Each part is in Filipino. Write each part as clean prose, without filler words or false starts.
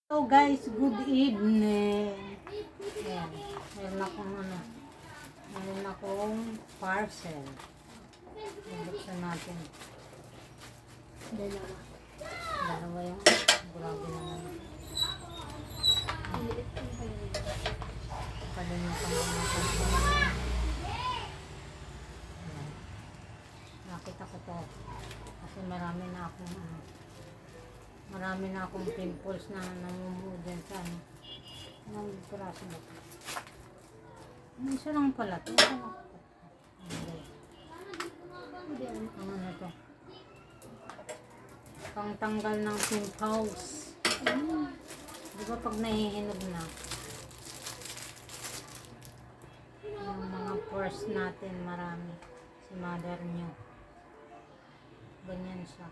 Hello guys, good evening. Ayan, meron akong parcel. Bubuksan natin. Dalawa yung grabe naman. Kalimutan ko na. Nakita ko to. Kasi marami na akong pimples na namumuo dyan sa ng piraso ba ito? Isa lang pala ito. Ang ano to? Pangtanggal ng pimples. Di ba pag nahihinog na? Yung mga pores natin marami. Si mother nyo. Ganyan siya.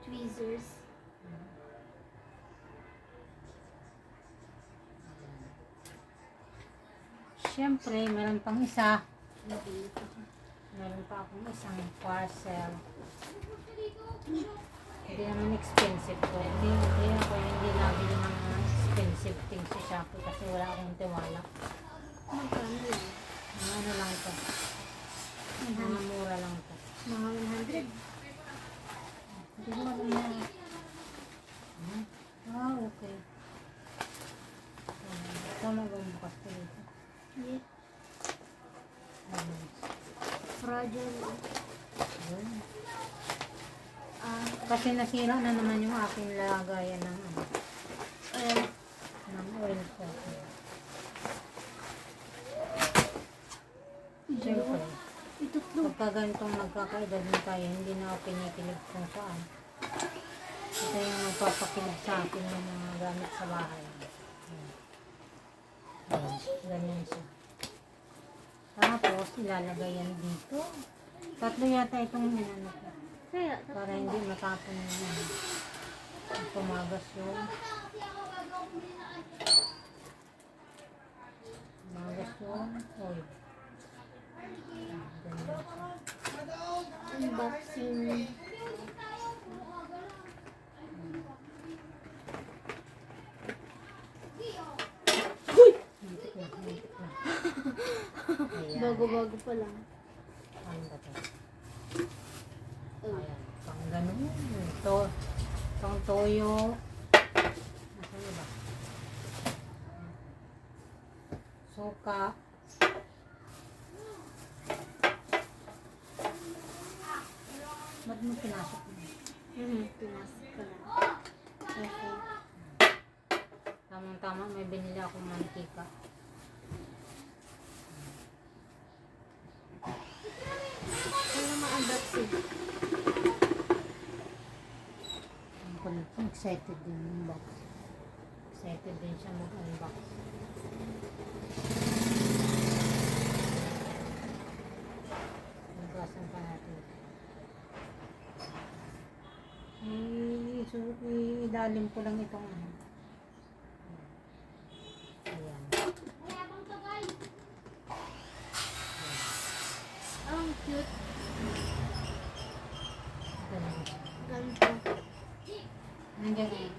Tweezers. Siyempre, meron pang isa. Meron pa akong isang parcel. Hindi naman expensive ko. Hindi nabili ng expensive things sa Shopee kasi wala akong tiwala. Magkano yan? Ano lang ito? Mga mura lang ito. Mga 100. Hindi ko alam na. Okay. Tama ba ang bukas ko dito? Yeah. Fragile. Kasi nasira na naman yung aking lagayan ng oil ko. Siyempre, pagka ganitong nagkakaedad na tayo, hindi na ako pinikilig kung saan. Ito yung nagpapakilig sa akin ng mga gamit sa bahay. Ganyan siya. Tapos, ilalagay yan dito. Tatlo yata itong inano ko. Para hindi matapon yun. Pumagas yung oil. Unboxing. Bago-bago pa lang. Ano ba ito? Ayan, pang ganun. Ito, pang toyo. Nasaan ba? Suka. Ba't mo pinasok mo? Pinasok ko lang. Okay. Tamang-tama, may binili akong mantika. Ano ma-unboxing? Excited din yung box. Excited din siya mag-unbox. Nagkasan pa natin. Idalim ko lang itong ano. Ayan. Ang cute. Ganun. Ganito. Nandiyan na yun.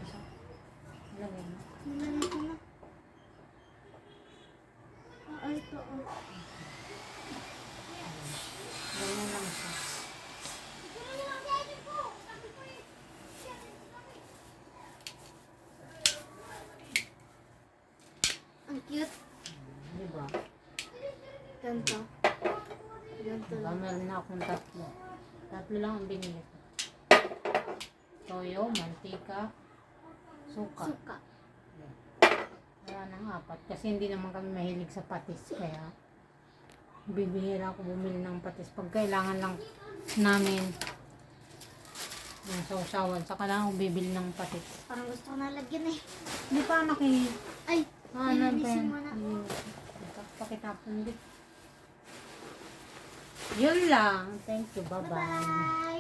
Lagay mo. Nilagay ko na. Ito. Ganyan lang siya. Ang cute. Diba? Ganito. Ganito Diba? lang. Meron na akong tatlo. Tatlo lang ang binili ko. Toyo, mantika, suka. Suka. Wala nang apat. Kasi hindi naman kami mahilig sa patis. Kaya bibihira ako bumili ng patis. Pag kailangan lang namin yung sausawan, saka lang ako bibili ng patis. Parang gusto ko nalagyan eh. Hindi pa Ay! Lilinisin mo na. Pakitapon din. Yun lang. Thank you. Bye-bye. Bye-bye!